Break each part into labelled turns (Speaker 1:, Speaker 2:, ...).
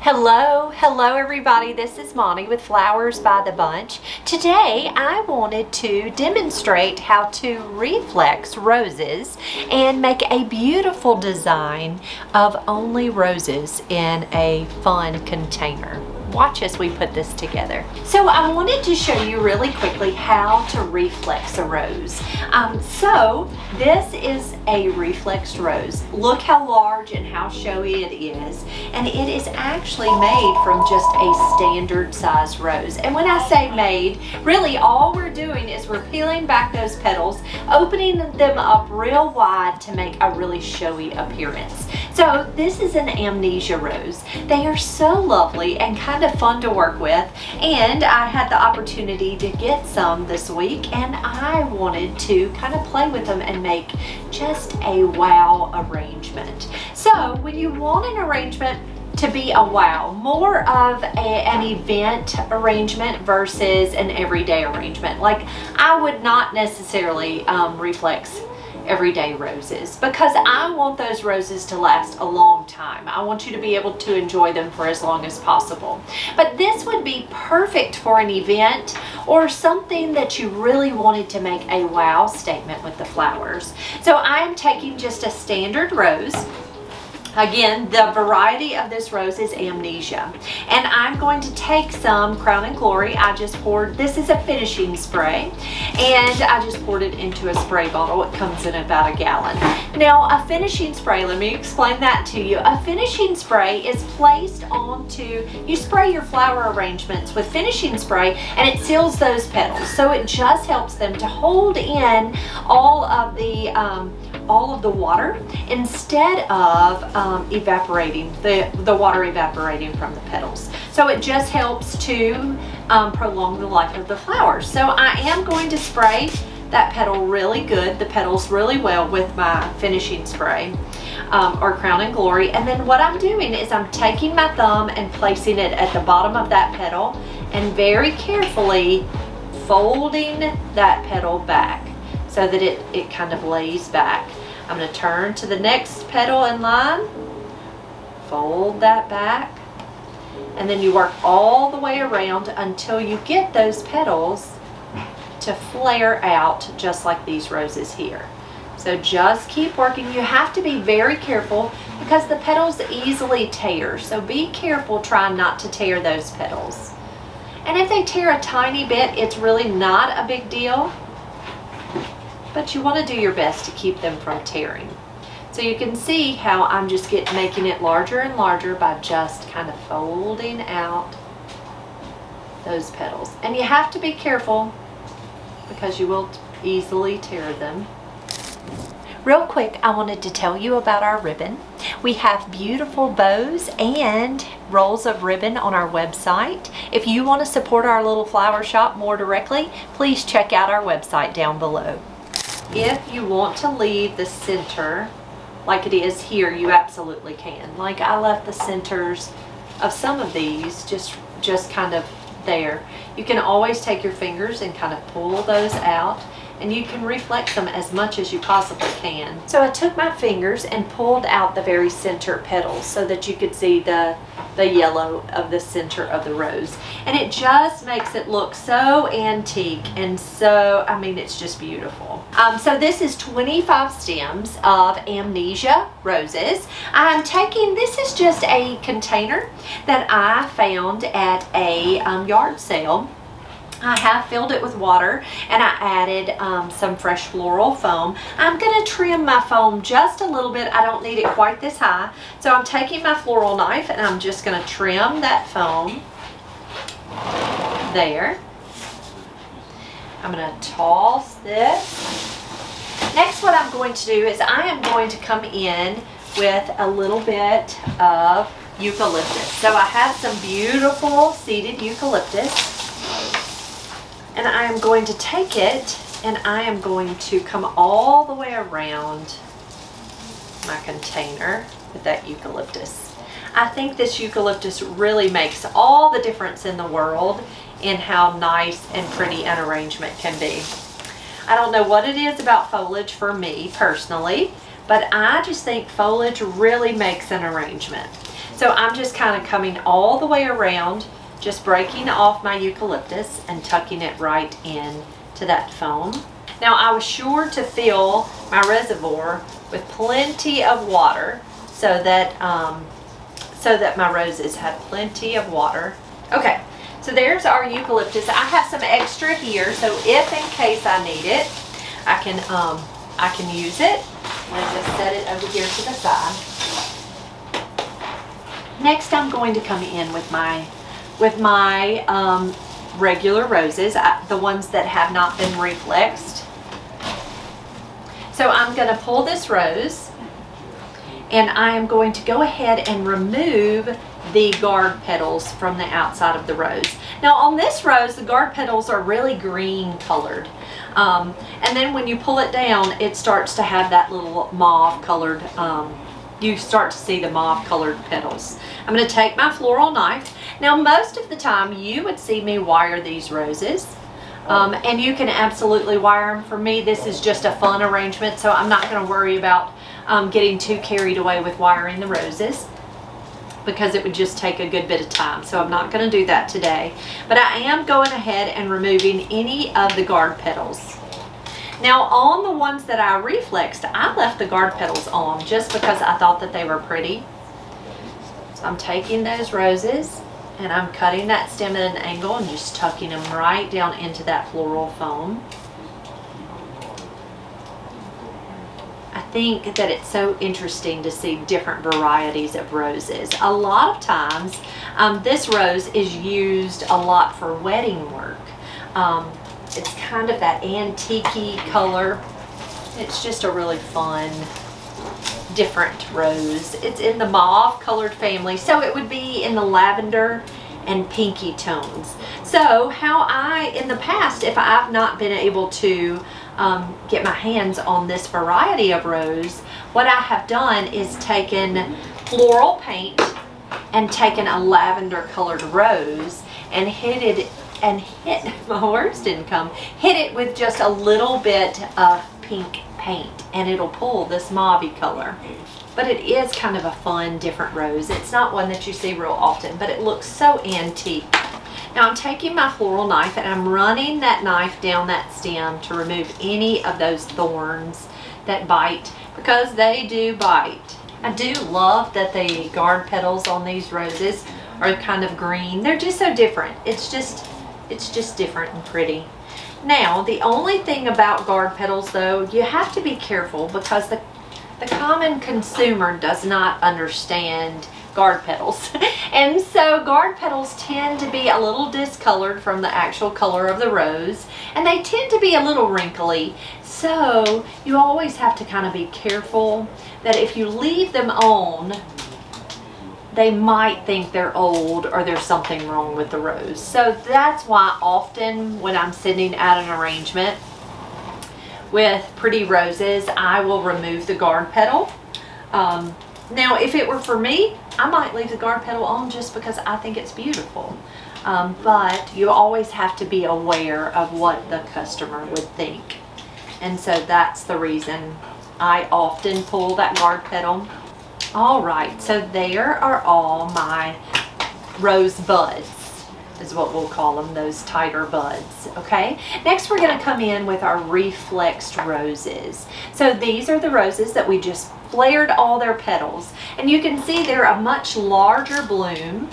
Speaker 1: Hello everybody, this is Monty with Flowers by the Bunch. Today I wanted to demonstrate how to reflex roses and make a beautiful design of only roses in a fun container. Watch as we put this together. So I wanted to show you really quickly how to reflex a rose. So this is a reflexed rose. Look how large and how showy it is. And it is actually made from just a standard size rose. And when I say made, really all we're doing is we're peeling back those petals, opening them up real wide to make a really showy appearance. So this is an amnesia rose. They are so lovely and kind of fun to work with, and I had the opportunity to get some this week, and I wanted to kind of play with them and make just a wow arrangement. So when you want an arrangement to be a wow, more of an event arrangement versus an everyday arrangement, like I would not necessarily reflex everyday roses, because I want those roses to last a long time. I want you to be able to enjoy them for as long as possible. But this would be perfect for an event or something that you really wanted to make a wow statement with the flowers. So I am taking just a standard rose. Again, the variety of this rose is Amnesia. And I'm going to take some Crown and Glory. I just poured, this is a finishing spray, and I just poured it into a spray bottle. It comes in about a gallon. Now, a finishing spray, let me explain that to you. A finishing spray is placed onto, you spray your flower arrangements with finishing spray and it seals those petals. So it just helps them to hold in all of the water instead of evaporating, the water evaporating from the petals. So it just helps to prolong the life of the flowers. So I am going to spray that petal really good, the petals really well with my finishing spray or Crown and Glory. And then what I'm doing is I'm taking my thumb and placing it at the bottom of that petal and very carefully folding that petal back so that it kind of lays back. I'm going to turn to the next petal in line, fold that back, and then you work all the way around until you get those petals to flare out just like these roses here. So just keep working. You have to be very careful because the petals easily tear. So be careful trying not to tear those petals. And if they tear a tiny bit, it's really not a big deal. But you want to do your best to keep them from tearing. So you can see how I'm just making it larger and larger by just kind of folding out those petals. And you have to be careful because you will easily tear them. Real quick, I wanted to tell you about our ribbon. We have beautiful bows and rolls of ribbon on our website. If you want to support our little flower shop more directly, please check out our website down below. If you want to leave the center like it is here, you absolutely can. Like I left the centers of some of these just kind of there. You can always take your fingers and kind of pull those out, and you can reflex them as much as you possibly can. So I took my fingers and pulled out the very center petals so that you could see the yellow of the center of the rose. And it just makes it look so antique and so, I mean, it's just beautiful. So this is 25 stems of Amnesia roses. I'm taking, this is just a container that I found at a yard sale. I have filled it with water and I added some fresh floral foam. I'm going to trim my foam just a little bit. I don't need it quite this high. So I'm taking my floral knife and I'm just going to trim that foam there. I'm going to toss this. Next, what I'm going to do is I am going to come in with a little bit of eucalyptus. So I have some beautiful seeded eucalyptus. And I am going to take it and I am going to come all the way around my container with that eucalyptus. I think this eucalyptus really makes all the difference in the world in how nice and pretty an arrangement can be. I don't know what it is about foliage for me personally, but I just think foliage really makes an arrangement. So I'm just kind of coming all the way around, just breaking off my eucalyptus and tucking it right in to that foam. Now I was sure to fill my reservoir with plenty of water so that my roses had plenty of water. Okay, so there's our eucalyptus. I have some extra here, so if in case I need it, I can use it. I'm going to just set it over here to the side. Next, I'm going to come in with my regular roses, the ones that have not been reflexed. So I'm going to pull this rose, and I am going to go ahead and remove the guard petals from the outside of the rose. Now on this rose, the guard petals are really green colored. And then when you pull it down, it starts to have that little mauve colored, you start to see the mauve colored petals. I'm going to take my floral knife. Now most of the time you would see me wire these roses. And you can absolutely wire them. For me, this is just a fun arrangement, so I'm not going to worry about getting too carried away with wiring the roses, because it would just take a good bit of time. So I'm not going to do that today. But I am going ahead and removing any of the guard petals. Now on the ones that I reflexed, I left the guard petals on just because I thought that they were pretty. So I'm taking those roses and I'm cutting that stem at an angle and just tucking them right down into that floral foam. I think that it's so interesting to see different varieties of roses. A lot of times, this rose is used a lot for wedding work. It's kind of that antique-y color. It's just a really fun, different rose. It's in the mauve colored family, so it would be in the lavender and pinky tones. So how in the past, if I've not been able to get my hands on this variety of rose, what I have done is taken floral paint and taken a lavender colored rose and hit my words didn't come, hit it with just a little bit of pink paint, and it'll pull this mauve color. But it is kind of a fun, different rose. It's not one that you see real often, but it looks so antique. Now I'm taking my floral knife and I'm running that knife down that stem to remove any of those thorns that bite, because they do bite. I do love that the guard petals on these roses are kind of green. They're just so different. It's just different and pretty. Now, the only thing about guard petals though, you have to be careful, because the common consumer does not understand guard petals. And so guard petals tend to be a little discolored from the actual color of the rose, and they tend to be a little wrinkly. So you always have to kind of be careful that if you leave them on, they might think they're old or there's something wrong with the rose. So that's why often when I'm sending out an arrangement with pretty roses, I will remove the guard petal. Now if it were for me, I might leave the guard petal on just because I think it's beautiful. But you always have to be aware of what the customer would think. And so that's the reason I often pull that guard petal. All right, so there are all my rose buds, is what we'll call them, those tighter buds, okay? Next, we're gonna come in with our reflexed roses. So these are the roses that we just flared all their petals, and you can see they're a much larger bloom.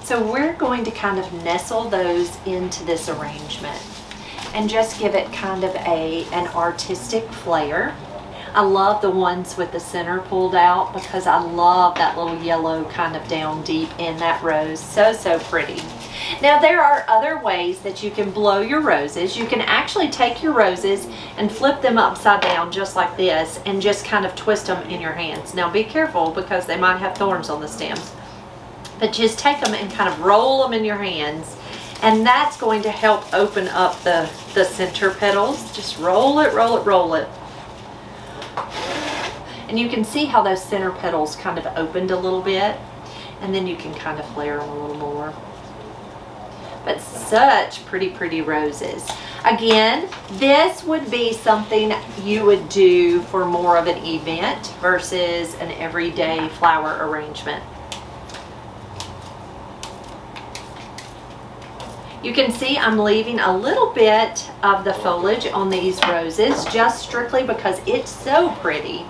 Speaker 1: So we're going to kind of nestle those into this arrangement and just give it kind of an artistic flair. I love the ones with the center pulled out because I love that little yellow kind of down deep in that rose. So pretty. Now there are other ways that you can blow your roses. You can actually take your roses and flip them upside down just like this and just kind of twist them in your hands. Now be careful because they might have thorns on the stems. But just take them and kind of roll them in your hands, and that's going to help open up the center petals. Just roll it, roll it, roll it. And you can see how those center petals kind of opened a little bit, and then you can kind of flare them a little more. But such pretty roses. Again, this would be something you would do for more of an event versus an everyday flower arrangement. You can see I'm leaving a little bit of the foliage on these roses just strictly because it's so pretty.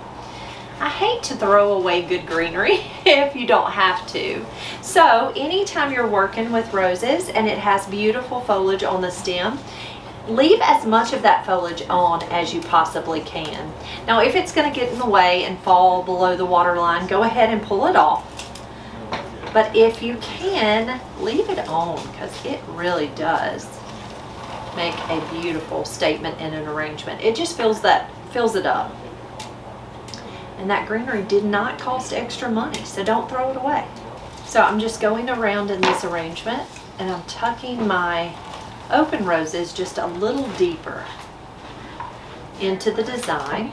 Speaker 1: I hate to throw away good greenery if you don't have to. So anytime you're working with roses and it has beautiful foliage on the stem, leave as much of that foliage on as you possibly can. Now if it's going to get in the way and fall below the water line, go ahead and pull it off. But if you can, leave it on because it really does make a beautiful statement in an arrangement. It just fills it up. And that greenery did not cost extra money, so don't throw it away. So I'm just going around in this arrangement and I'm tucking my open roses just a little deeper into the design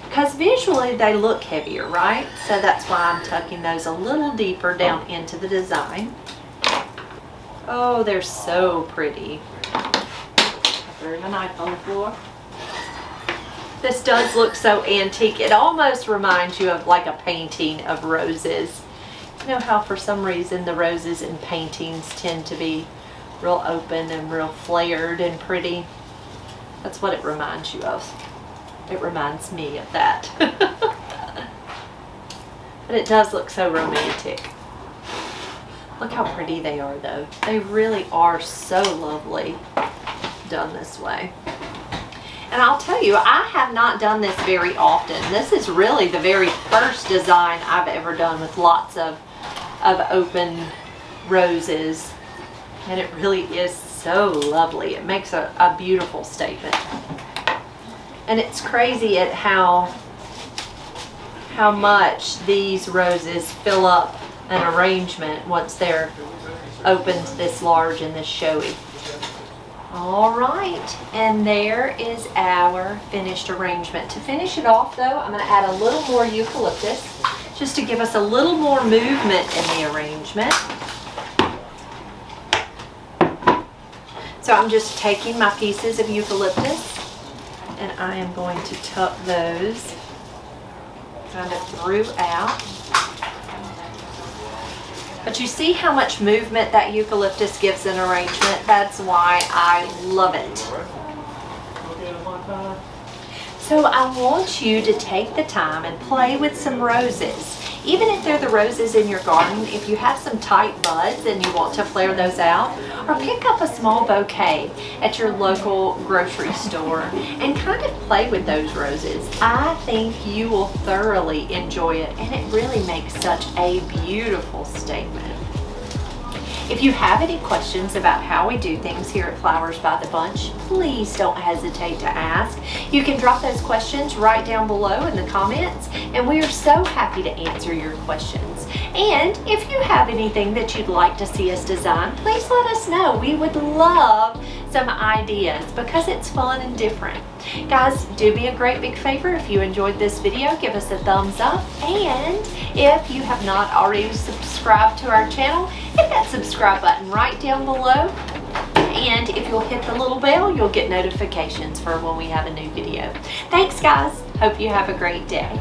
Speaker 1: because visually they look heavier, right? So that's why I'm tucking those a little deeper down into the design. Oh, they're so pretty. I threw my knife on the floor. This does look so antique. It almost reminds you of like a painting of roses. You know how for some reason the roses in paintings tend to be real open and real flared and pretty? That's what it reminds you of. It reminds me of that. But it does look so romantic. Look how pretty they are though. They really are so lovely done this way. And I'll tell you, I have not done this very often. This is really the very first design I've ever done with lots of open roses. And it really is so lovely. It makes a beautiful statement. And it's crazy at how much these roses fill up an arrangement once they're opened this large and this showy. All right, and there is our finished arrangement. To finish it off though, I'm going to add a little more eucalyptus just to give us a little more movement in the arrangement. So I'm just taking my pieces of eucalyptus and I am going to tuck those kind of throughout. But you see how much movement that eucalyptus gives an arrangement? That's why I love it. So I want you to take the time and play with some roses. Even if they're the roses in your garden, if you have some tight buds and you want to flare those out, or pick up a small bouquet at your local grocery store and kind of play with those roses. I think you will thoroughly enjoy it, and it really makes such a beautiful statement. If you have any questions about how we do things here at Flowers by the Bunch, please don't hesitate to ask. You can drop those questions right down below in the comments, and we are so happy to answer your questions. And if you have anything that you'd like to see us design, please let us know. We would love some ideas because it's fun and different. Guys, do me a great big favor. If you enjoyed this video, give us a thumbs up. And if you have not already subscribed to our channel, hit that subscribe button right down below. And if you'll hit the little bell, you'll get notifications for when we have a new video. Thanks, guys. Hope you have a great day.